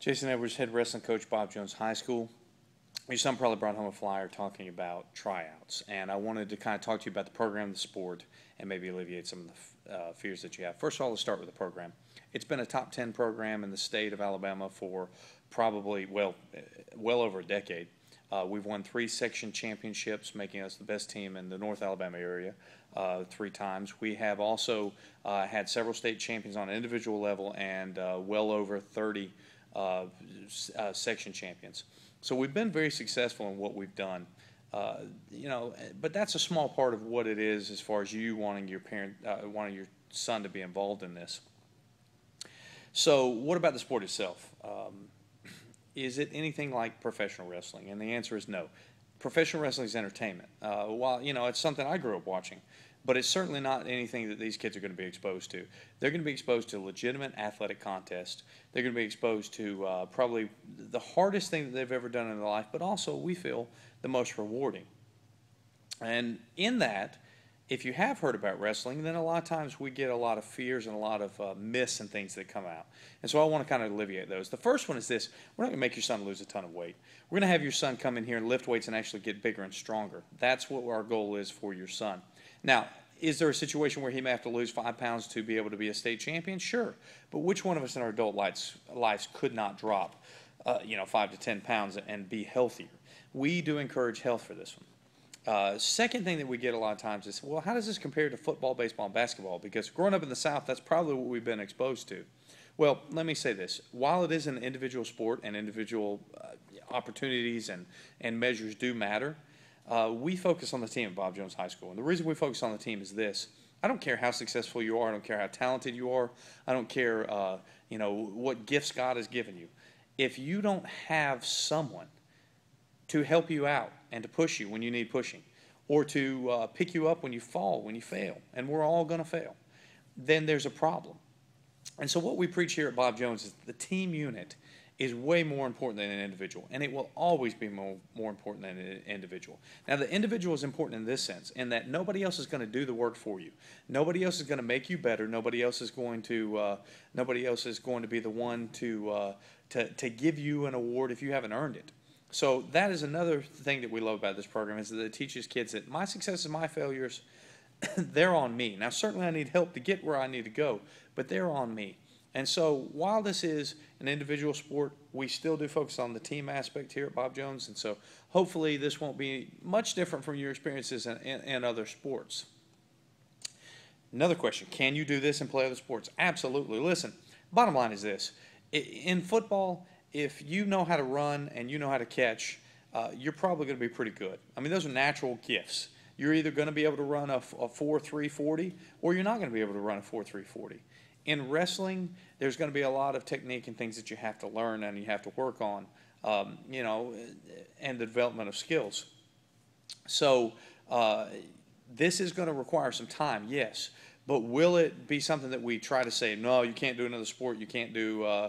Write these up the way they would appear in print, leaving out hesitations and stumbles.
Jason Edwards, head wrestling coach, Bob Jones High School. Your son probably brought home a flyer talking about tryouts, and I wanted to kind of talk to you about the program, the sport, and maybe alleviate some of the fears that you have. First of all, let's start with the program. It's been a top 10 program in the state of Alabama for probably, well over a decade. We've won 3 section championships, making us the best team in the North Alabama area 3 times. We have also had several state champions on an individual level and well over 30 section champions. So we've been very successful in what we've done. But that's a small part of what it is as far as you wanting your wanting your son to be involved in this. So what about the sport itself? Is it anything like professional wrestling? And the answer is no. Professional wrestling is entertainment. While, it's something I grew up watching, but it's certainly not anything that these kids are going to be exposed to. They're going to be exposed to legitimate athletic contests. They're going to be exposed to probably the hardest thing that they've ever done in their life, but also, we feel, the most rewarding. And in that, if you have heard about wrestling, then a lot of times we get a lot of fears and a lot of myths and things that come out. And so I want to kind of alleviate those. The first one is this: we're not going to make your son lose a ton of weight. We're going to have your son come in here and lift weights and actually get bigger and stronger. That's what our goal is for your son. Now, is there a situation where he may have to lose 5 pounds to be able to be a state champion? Sure. But which one of us in our adult lives could not drop 5 to 10 pounds and be healthier? We do encourage health for this one. Second thing that we get a lot of times is, well, how does this compare to football, baseball, and basketball? Because growing up in the South, that's probably what we've been exposed to. Well, let me say this. While it is an individual sport and individual opportunities and measures do matter, we focus on the team at Bob Jones High School. And the reason we focus on the team is this: I don't care how successful you are. I don't care how talented you are. I don't care, what gifts God has given you. If you don't have someone to help you out and to push you when you need pushing, or to pick you up when you fall, when you fail, and we're all going to fail, then there's a problem. And so what we preach here at Bob Jones is the team unit is way more important than an individual, and it will always be more important than an individual. Now, the individual is important in this sense, in that nobody else is going to do the work for you. Nobody else is going to make you better. Nobody else is going to be the one to give you an award if you haven't earned it. So that is another thing that we love about this program, is that it teaches kids that my successes, my failures, they're on me. Now, certainly I need help to get where I need to go, but they're on me. And so while this is an individual sport, we still do focus on the team aspect here at Bob Jones. And so hopefully this won't be much different from your experiences in other sports. Another question: can you do this and play other sports? Absolutely. Listen, bottom line is this. In football, if you know how to run and you know how to catch, you're probably going to be pretty good. I mean, those are natural gifts. You're either going to be able to run a 4.340 or you're not going to be able to run a 4.340. In wrestling, there's going to be a lot of technique and things that you have to learn and you have to work on, and the development of skills. So this is going to require some time, yes. But will it be something that we try to say, no, you can't do another sport, you can't do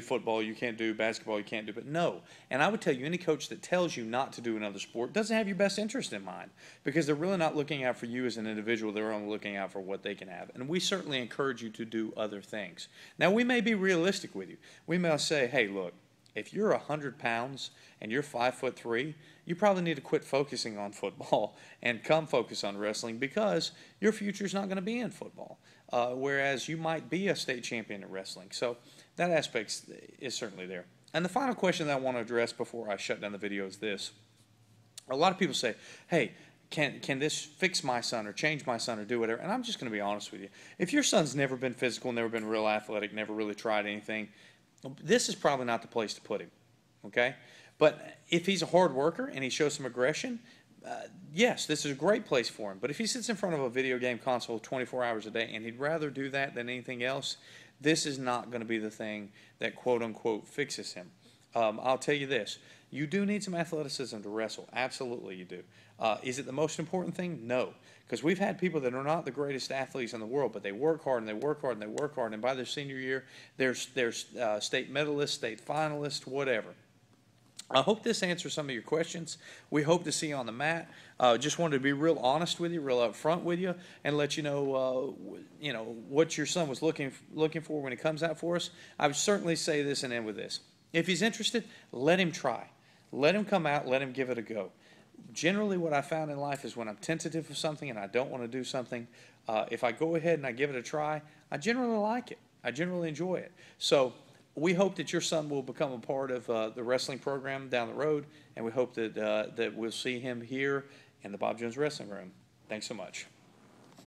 football, you can't do basketball, you can't do, but no. And I would tell you, any coach that tells you not to do another sport doesn't have your best interest in mind, because they're really not looking out for you as an individual. They're only looking out for what they can have. And we certainly encourage you to do other things. Now, we may be realistic with you. We may say, hey, look, if you're 100 pounds and you're 5'3", you probably need to quit focusing on football and come focus on wrestling, because your future's not going to be in football, whereas you might be a state champion at wrestling. So that aspect is certainly there. And the final question that I want to address before I shut down the video is this. A lot of people say, hey, can this fix my son or change my son or do whatever? And I'm just going to be honest with you. If your son's never been physical, never been real athletic, never really tried anything, this is probably not the place to put him, okay? But if he's a hard worker and he shows some aggression, yes, this is a great place for him. But if he sits in front of a video game console 24 hours a day and he'd rather do that than anything else, this is not going to be the thing that quote-unquote fixes him. I'll tell you this. You do need some athleticism to wrestle. Absolutely you do. Is it the most important thing? No. Because we've had people that are not the greatest athletes in the world, but they work hard and they work hard and they work hard, and by their senior year, they're state medalists, state finalists, whatever. I hope this answers some of your questions. We hope to see you on the mat. Just wanted to be real honest with you, real upfront with you, and let you know, what your son was looking for when he comes out for us. I would certainly say this and end with this. If he's interested, let him try. Let him come out, let him give it a go. Generally, what I found in life is when I'm tentative of something and I don't want to do something, if I go ahead and I give it a try, I generally like it. I generally enjoy it. So we hope that your son will become a part of the wrestling program down the road, and we hope that we'll see him here in the Bob Jones Wrestling Room. Thanks so much.